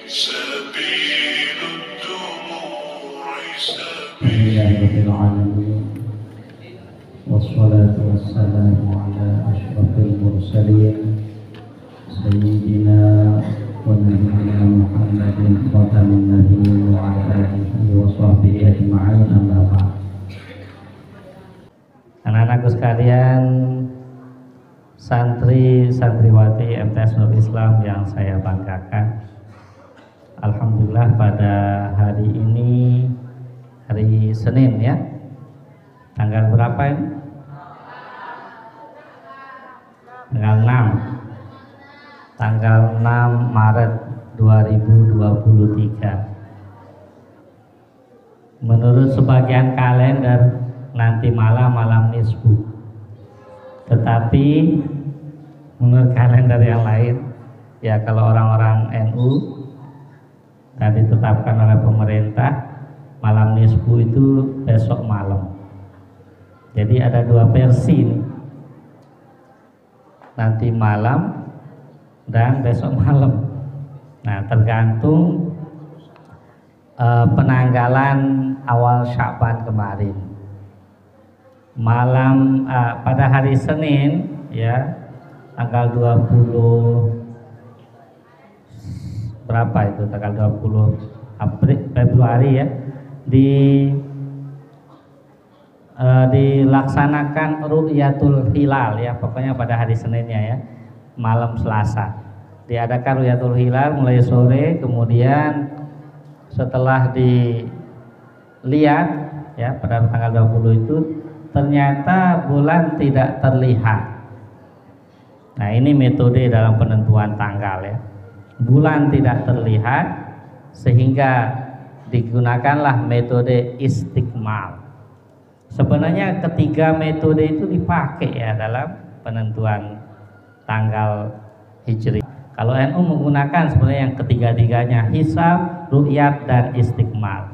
سبيل الدموع Bismillahirrahmanirrahim. Wassalatu wassalamu ala asyrafil mursalin Sayyidina wa nabiyyina Muhammadin khatamin nabiyyin wa ala alihi wa sahbihi ajma'in, amma ba'd. Anak-anakku sekalian, santri-santriwati MTS Nurul Islam yang saya banggakan, alhamdulillah pada hari ini, hari Senin ya, tanggal berapa ini? Tanggal 6 Maret 2023. Menurut sebagian kalender nanti malam nisfu, tetapi menurut kalender yang lain ya, kalau orang-orang NU dan ditetapkan oleh pemerintah, malam nisfu itu besok malam. Jadi ada dua versi nih, nanti malam dan besok malam. Nah, tergantung penanggalan awal Sya'ban kemarin. Malam pada hari Senin ya, tanggal 20 berapa itu, tanggal 20 Februari ya, dilaksanakan Ru'yatul Hilal ya, pokoknya pada hari Seninnya ya, malam Selasa diadakan Ru'yatul Hilal mulai sore. Kemudian setelah dilihat ya pada tanggal 20 itu ternyata bulan tidak terlihat. Nah, ini metode dalam penentuan tanggal ya, bulan tidak terlihat, sehingga digunakanlah metode istikmal. Sebenarnya ketiga metode itu dipakai ya dalam penentuan tanggal Hijri. Kalau NU menggunakan sebenarnya yang ketiga-tiganya, hisab, ru'yat, dan istikmal.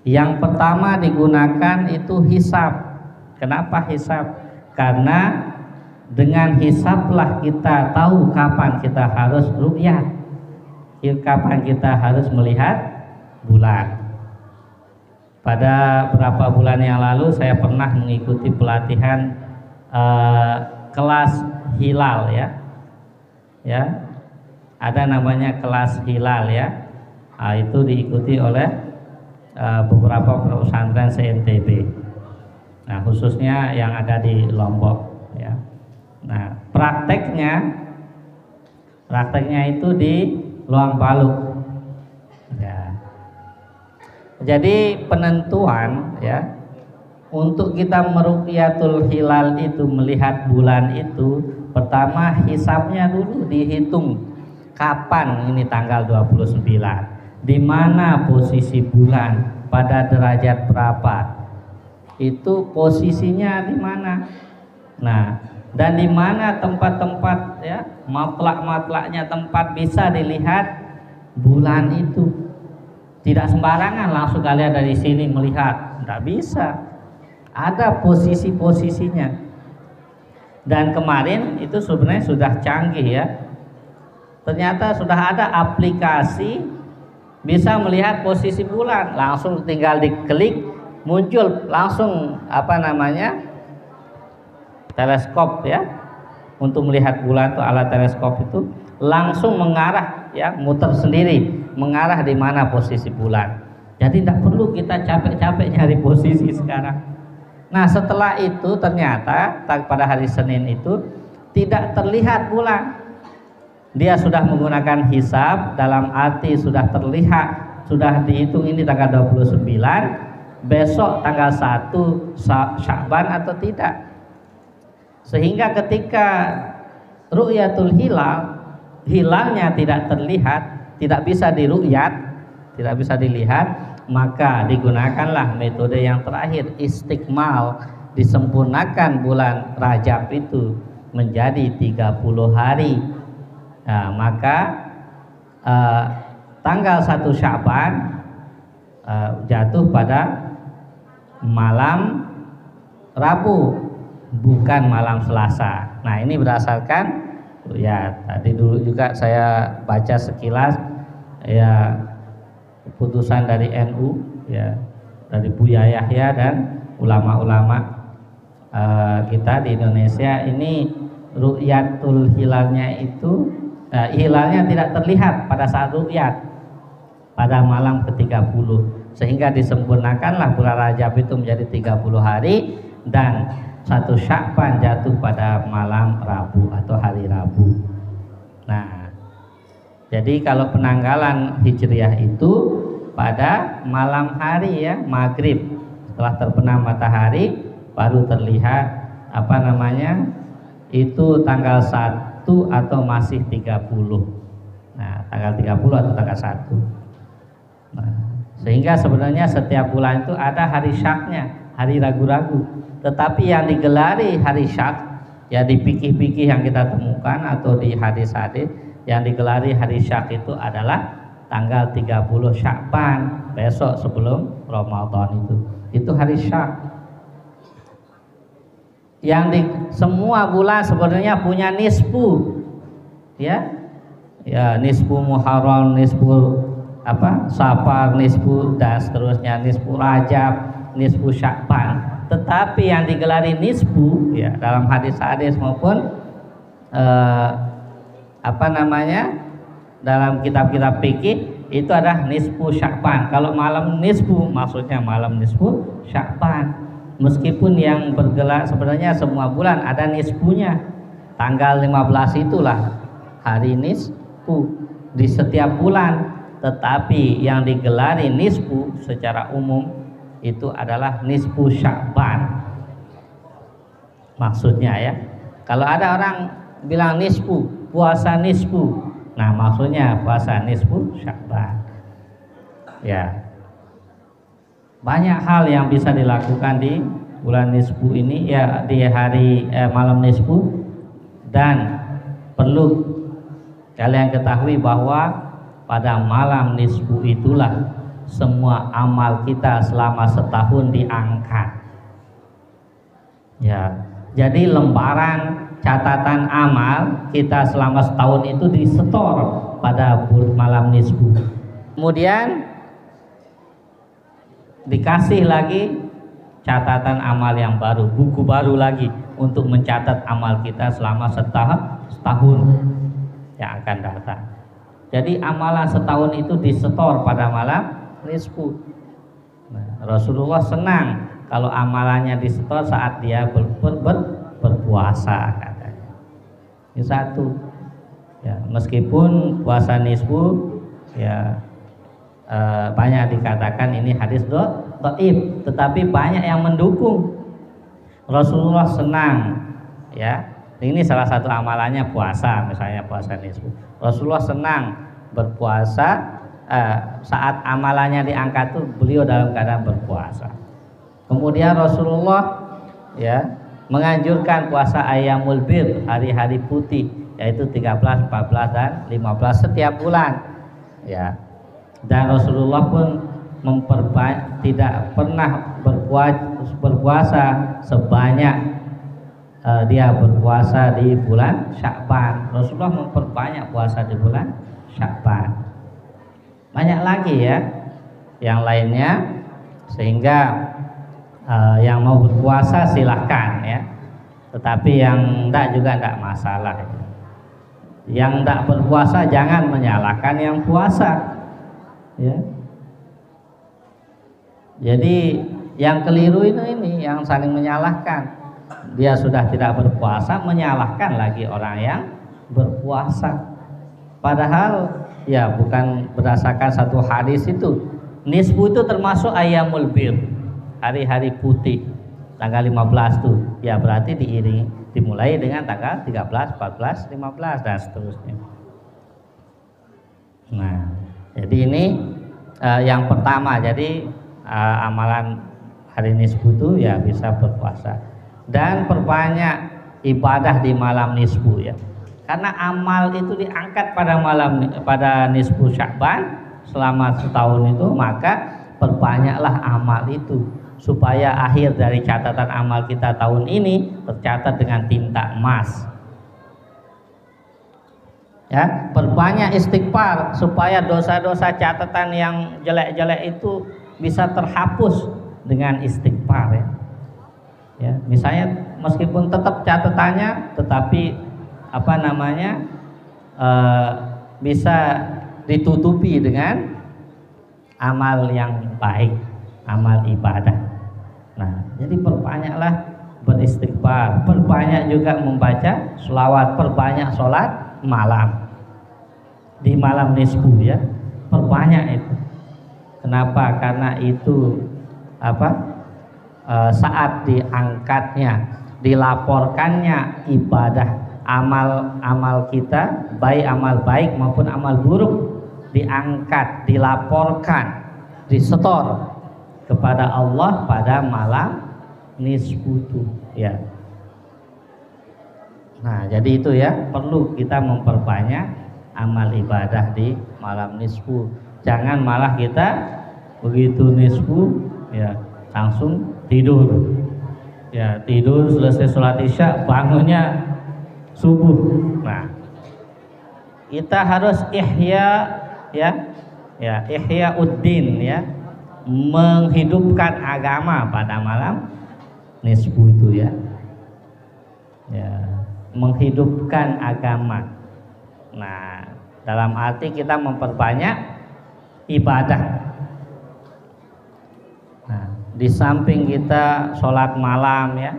Yang pertama digunakan itu hisab. Kenapa hisab? Karena dengan hisablah kita tahu kapan kita harus ru'yat, kapan kita harus melihat bulan. Pada beberapa bulan yang lalu saya pernah mengikuti pelatihan kelas hilal ya, ada namanya kelas hilal ya. Itu diikuti oleh beberapa pesantren se-NTB. Nah, khususnya yang ada di Lombok ya. Nah, prakteknya itu di Luang Baluk ya. Jadi penentuan ya, untuk kita meruqyatul hilal itu, melihat bulan itu, pertama hisabnya dulu dihitung kapan ini tanggal 29, di mana posisi bulan, pada derajat berapa, itu posisinya di mana. Nah, dan di mana tempat-tempat ya, matlak-matlaknya, tempat bisa dilihat bulan itu. Tidak sembarangan langsung kalian dari sini melihat, tidak bisa, ada posisi-posisinya. Dan kemarin itu sebenarnya sudah canggih ya, ternyata sudah ada aplikasi bisa melihat posisi bulan, langsung tinggal diklik muncul langsung teleskop ya, untuk melihat bulan tuh, alat teleskop itu langsung mengarah ya, muter sendiri, mengarah di mana posisi bulan. Jadi tidak perlu kita capek-capek nyari posisi sekarang. Nah, setelah itu ternyata pada hari Senin itu tidak terlihat bulan. Dia sudah menggunakan hisab, dalam arti sudah terlihat, sudah dihitung ini tanggal 29, besok tanggal 1 Sya'ban atau tidak. Sehingga ketika ru'yatul hilal, hilalnya tidak terlihat, tidak bisa diru'yat, tidak bisa dilihat, maka digunakanlah metode yang terakhir, istikmal, disempurnakan bulan Rajab itu menjadi 30 hari. Nah, maka tanggal 1 Sya'ban jatuh pada malam Rabu, bukan malam Selasa. Nah, ini berdasarkan ya, tadi dulu juga saya baca sekilas ya keputusan dari NU ya, dari Buya Yahya dan ulama-ulama kita di Indonesia ini, ru'yatul hilalnya itu hilalnya tidak terlihat pada saat ru'yat pada malam ke-30, sehingga disempurnakanlah bulan Rajab itu menjadi 30 hari dan 1 Sya'ban jatuh pada malam Rabu atau hari Rabu. Nah, jadi kalau penanggalan Hijriah itu pada malam hari ya, maghrib, setelah terbenam matahari baru terlihat itu tanggal 1 atau masih 30. Nah, tanggal 30 atau tanggal 1. Nah, sehingga sebenarnya setiap bulan itu ada hari syaknya, hari ragu-ragu. Tetapi yang digelari hari syak ya di fikih-fikih yang kita temukan atau di hadis-hadis yang digelari hari syak itu adalah tanggal 30 Sya'ban, besok sebelum Ramadan itu hari syak. Yang di semua bulan sebenarnya punya nisfu ya nisfu Muharram, nisfu Safar, nisfu dan seterusnya, nisfu Rajab, nisfu Sya'ban. Tetapi yang digelari nisfu ya dalam hadis-hadis maupun dalam kitab-kitab fikih itu adalah nisfu Sya'ban. Kalau malam nisfu maksudnya malam nisfu Sya'ban. Meskipun yang bergelar sebenarnya semua bulan ada nisfunya. Tanggal 15 itulah hari nisfu di setiap bulan. Tetapi yang digelari nisfu secara umum itu adalah nisfu Sya'ban. Maksudnya ya, kalau ada orang bilang nisfu, puasa nisfu, nah maksudnya puasa nisfu Sya'ban. Ya, banyak hal yang bisa dilakukan di bulan nisfu ini ya, di hari malam nisfu. Dan perlu kalian ketahui bahwa pada malam nisfu itulah semua amal kita selama setahun diangkat. Ya, jadi lembaran catatan amal kita selama setahun itu disetor pada malam nisfu. Kemudian dikasih lagi catatan amal yang baru, buku baru lagi untuk mencatat amal kita selama setahun yang akan datang. Jadi amalan setahun itu disetor pada malam nisfu. Nah, Rasulullah senang kalau amalannya disetor saat dia berpuasa katanya. Ini satu. Ya, meskipun puasa nisfu ya banyak dikatakan ini hadis dhaif, tetapi banyak yang mendukung. Rasulullah senang ya. Ini salah satu amalannya puasa, misalnya puasa nisfu. Rasulullah senang berpuasa saat amalannya diangkat tuh beliau dalam keadaan berpuasa. Kemudian Rasulullah ya menganjurkan puasa ayyamul bir, hari-hari putih, yaitu 13, 14 dan 15 setiap bulan. Ya. Dan Rasulullah pun tidak pernah berpuasa sebanyak dia berpuasa di bulan Sya'ban. Rasulullah memperbanyak puasa di bulan Sya'ban. Banyak lagi ya yang lainnya, sehingga yang mau berpuasa silahkan ya, tetapi yang enggak juga enggak masalah ya. Yang enggak berpuasa jangan menyalahkan yang puasa ya. Jadi yang keliru ini yang saling menyalahkan. Dia sudah tidak berpuasa, menyalahkan lagi orang yang berpuasa. Padahal ya bukan berdasarkan satu hadis itu. Nisfu itu termasuk ayyamul bir, hari-hari putih, tanggal 15 tuh. Ya berarti dimulai dengan tanggal 13, 14, 15 dan seterusnya. Nah, jadi ini yang pertama. Jadi amalan hari nisfu itu ya bisa berpuasa. Dan perbanyak ibadah di malam nisfu ya. Karena amal itu diangkat pada nisfu Sya'ban selama setahun itu, maka perbanyaklah amal itu supaya akhir dari catatan amal kita tahun ini tercatat dengan tinta emas. Ya, perbanyak istighfar supaya dosa-dosa catatan yang jelek-jelek itu bisa terhapus dengan istighfar ya. Ya, misalnya meskipun tetap catatannya, tetapi apa namanya bisa ditutupi dengan amal yang baik, amal ibadah. Nah, jadi perbanyaklah beristighfar, perbanyak juga membaca sholawat, perbanyak sholat malam di malam nisfu ya, perbanyak itu. Kenapa? Karena itu saat diangkatnya, dilaporkannya ibadah, amal kita, baik amal baik maupun amal buruk, diangkat, dilaporkan, disetor kepada Allah pada malam nisfu itu ya. Nah, jadi itu ya, perlu kita memperbanyak amal ibadah di malam nisfu. Jangan malah kita begitu nisfu ya langsung tidur. Ya, tidur selesai sholat isya, bangunnya subuh. Nah, kita harus ihya ihyauddin ya, menghidupkan agama pada malam nisfu itu ya. Ya, menghidupkan agama. Nah, dalam arti kita memperbanyak ibadah. Nah, di samping kita sholat malam ya,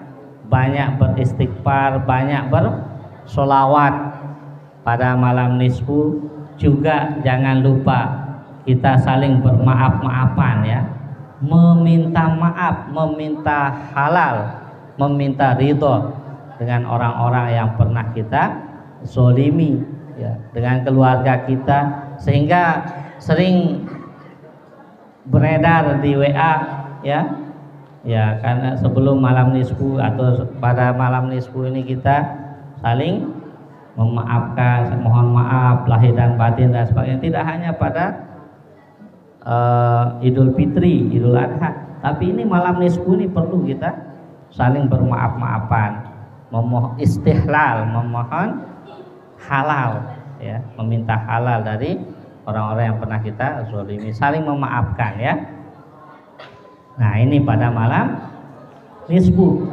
banyak beristighfar, banyak bersolawat pada malam nisfu, juga jangan lupa kita saling bermaaf-maafan ya, meminta maaf, meminta halal, meminta ridho dengan orang-orang yang pernah kita zolimi ya, dengan keluarga kita, sehingga sering beredar di WA ya karena sebelum malam nisfu atau pada malam nisfu ini kita saling memaafkan, mohon maaf lahir dan batin dan sebagainya. Tidak hanya pada Idul Fitri, Idul Adha, tapi ini malam nisfu ini perlu kita saling bermaaf-maafan, memohon istihlal, memohon halal ya, meminta halal dari orang-orang yang pernah kita zalimi, saling memaafkan ya. Nah, ini pada malam nisfu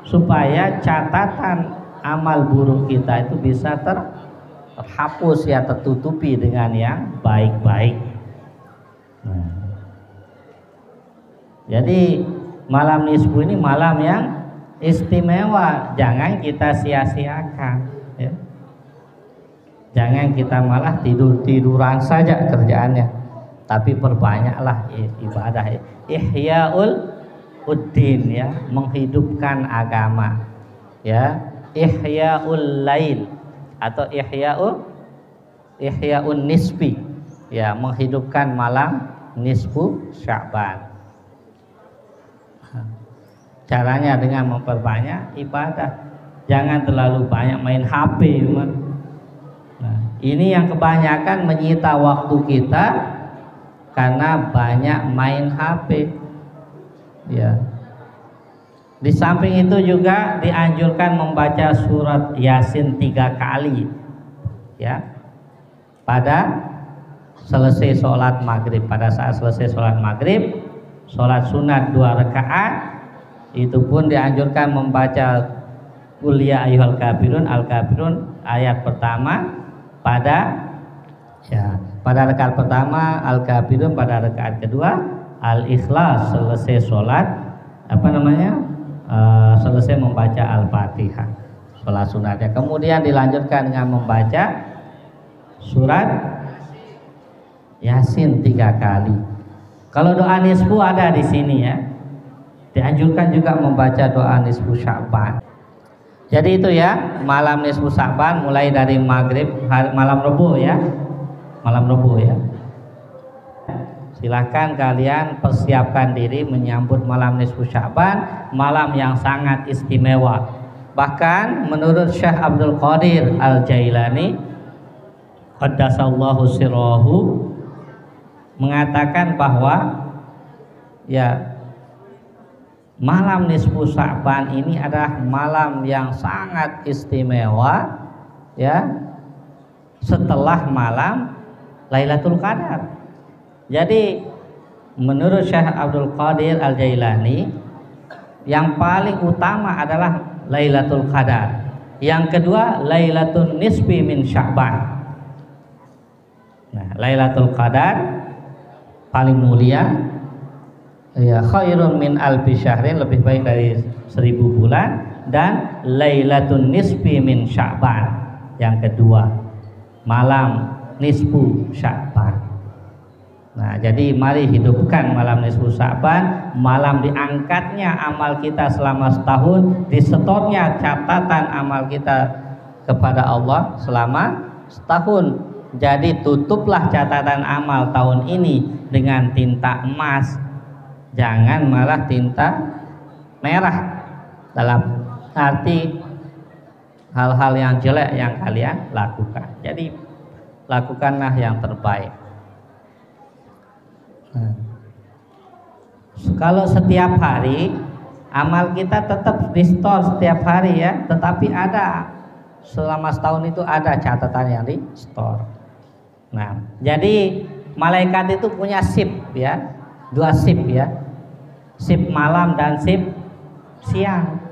supaya catatan amal buruk kita itu bisa terhapus ya, tertutupi dengan yang baik-baik. Nah, jadi malam nisfu ini malam yang istimewa, jangan kita sia-siakan ya. Jangan kita malah tiduran saja kerjaannya, tapi perbanyaklah ibadah, ihyaul uddin ya, menghidupkan agama ya, ihyaul lail atau ihyaun nisfi ya, menghidupkan malam nisfu Sya'ban. Caranya dengan memperbanyak ibadah, jangan terlalu banyak main HP. Nah, ini yang kebanyakan menyita waktu kita karena banyak main HP ya. Di samping itu juga dianjurkan membaca surat Yasin 3 kali ya, pada selesai sholat maghrib. Pada saat selesai sholat maghrib, sholat sunat 2 rakaat, itu pun dianjurkan membaca Qul ya ayyuhal kafirun, al-kafirun ayat pertama pada rakaat pertama, al-kafirun pada rakaat kedua, al-ikhlas selesai sholat selesai membaca al-fatihah sholat sunatnya. Kemudian dilanjutkan dengan membaca surat Yasin 3 kali. Kalau doa nisfu ada di sini ya, dianjurkan juga membaca doa nisfu Sya'ban. Jadi itu ya, malam nisfu Sya'ban mulai dari maghrib, malam Rabu ya, malam Rabu ya. Silahkan kalian persiapkan diri menyambut malam nisfu Sya'ban, malam yang sangat istimewa. Bahkan menurut Syekh Abdul Qadir Al-Jailani qaddasallahu sirrahu mengatakan bahwa ya, malam nisfu Sya'ban ini adalah malam yang sangat istimewa ya, setelah malam Lailatul Qadar. Jadi menurut Syekh Abdul Qadir Al-Jailani, yang paling utama adalah Lailatul Qadar. Yang kedua Lailatul Nisfi min Sya'ban. Nah, Lailatul Qadar paling mulia, ya, khairun min alfi syahrin, lebih baik dari 1000 bulan, dan Lailatul Nisfi min Sya'ban. Yang kedua malam nisfu Sya'ban. Nah, jadi mari hidupkan malam nisfu Sya'ban, malam diangkatnya amal kita selama setahun, disetornya catatan amal kita kepada Allah selama setahun. Jadi tutuplah catatan amal tahun ini dengan tinta emas, jangan malah tinta merah, dalam arti hal-hal yang jelek yang kalian lakukan. Jadi lakukanlah yang terbaik. Nah, kalau setiap hari amal kita tetap di store setiap hari ya, tetapi ada selama setahun itu ada catatan yang di store. Nah, jadi malaikat itu punya shift ya, 2 shift ya, shift malam dan shift siang.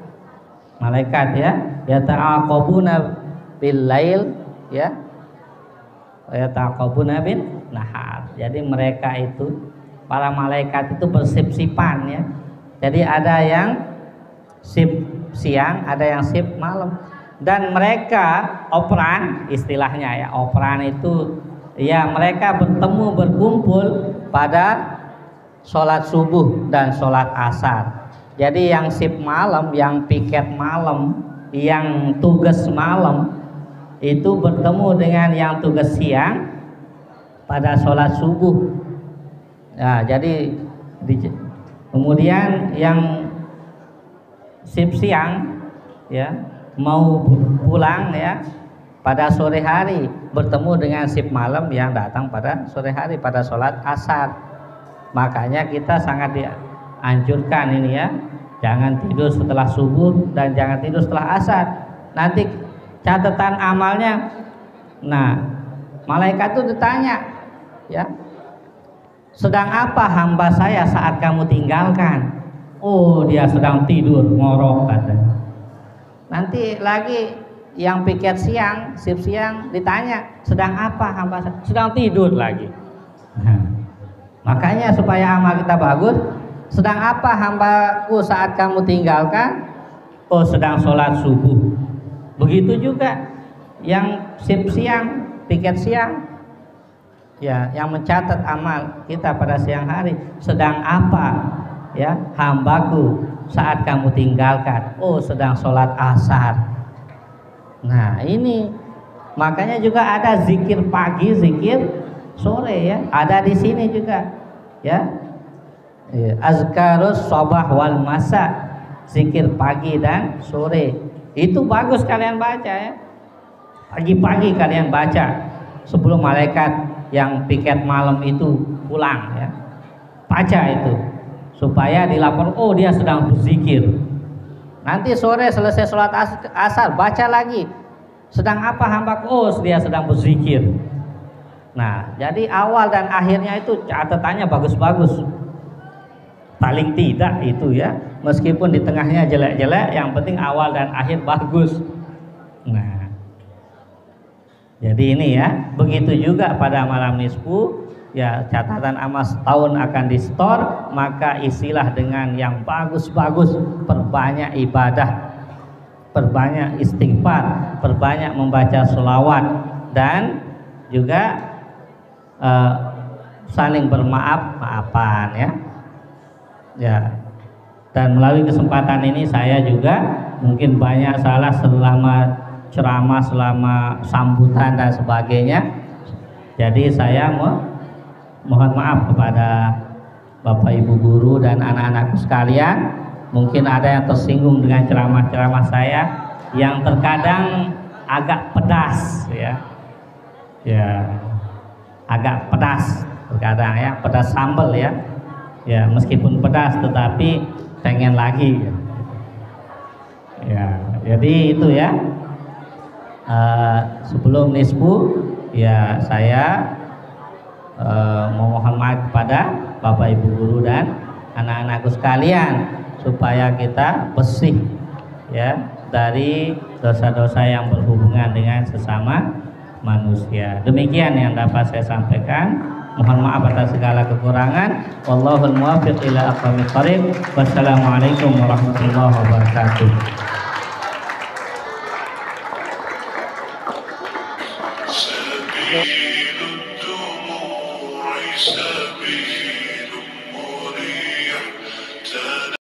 Malaikat ya ta'aqabuna bil lail ya, ya ta'aqabuna bin nahar. Jadi mereka itu, para malaikat itu bersip-sipan ya. Jadi ada yang shift siang, ada yang shift malam. Dan mereka operan, istilahnya ya, operan itu ya mereka bertemu berkumpul pada sholat subuh dan sholat asar. Jadi yang shift malam, yang piket malam, yang tugas malam itu bertemu dengan yang tugas siang pada sholat subuh. Nah, jadi kemudian yang shift siang ya mau pulang ya pada sore hari, bertemu dengan shift malam yang datang pada sore hari pada sholat asar. Makanya kita sangat dianjurkan ini ya, jangan tidur setelah subuh dan jangan tidur setelah asar. Nanti catatan amalnya, nah malaikat itu ditanya ya, sedang apa hamba saya saat kamu tinggalkan? Oh, dia sedang tidur ngorok katanya. Nanti lagi yang piket siang, shift siang ditanya, sedang apa hamba saya? Sedang tidur lagi. Nah, makanya supaya amal kita bagus, sedang apa hambaku saat kamu tinggalkan? Oh, sedang sholat subuh. Begitu juga yang shift siang, piket siang ya, yang mencatat amal kita pada siang hari, sedang apa ya hambaku saat kamu tinggalkan? Oh, sedang sholat asar. Nah, ini makanya juga ada zikir pagi, zikir sore ya, ada di sini juga ya, azkarus sabah wal masa, zikir pagi dan sore. Itu bagus kalian baca ya, pagi-pagi kalian baca sebelum malaikat yang piket malam itu pulang ya, baca itu supaya dilapor, oh dia sedang berzikir. Nanti sore selesai sholat asar baca lagi, sedang apa hambaku? Oh, dia sedang berzikir. Nah, jadi awal dan akhirnya itu catatannya bagus-bagus. Paling tidak itu ya, meskipun di tengahnya jelek-jelek, yang penting awal dan akhir bagus. Nah, jadi ini ya, begitu juga pada malam nisfu ya, catatan amal setahun akan di store, maka isilah dengan yang bagus-bagus, perbanyak ibadah, perbanyak istighfar, perbanyak membaca sholawat, dan juga saling bermaaf-maafan ya. Ya, dan melalui kesempatan ini saya juga mungkin banyak salah selama ceramah, selama sambutan dan sebagainya. Jadi saya mohon maaf kepada Bapak Ibu guru dan anak-anakku sekalian. Mungkin ada yang tersinggung dengan ceramah-ceramah saya yang terkadang agak pedas ya. Ya, agak pedas terkadang ya, pedas sambal ya. Ya, meskipun pedas tetapi pengen lagi. Ya, jadi itu ya. Sebelum nisfu ya saya memohon maaf kepada Bapak Ibu guru dan anak-anakku sekalian supaya kita bersih ya dari dosa-dosa yang berhubungan dengan sesama manusia. Demikian yang dapat saya sampaikan. Mohon maaf atas segala kekurangan. Wallahul muwaffiq ila aqwamit thoriq. Wassalamualaikum warahmatullahi wabarakatuh. Sepi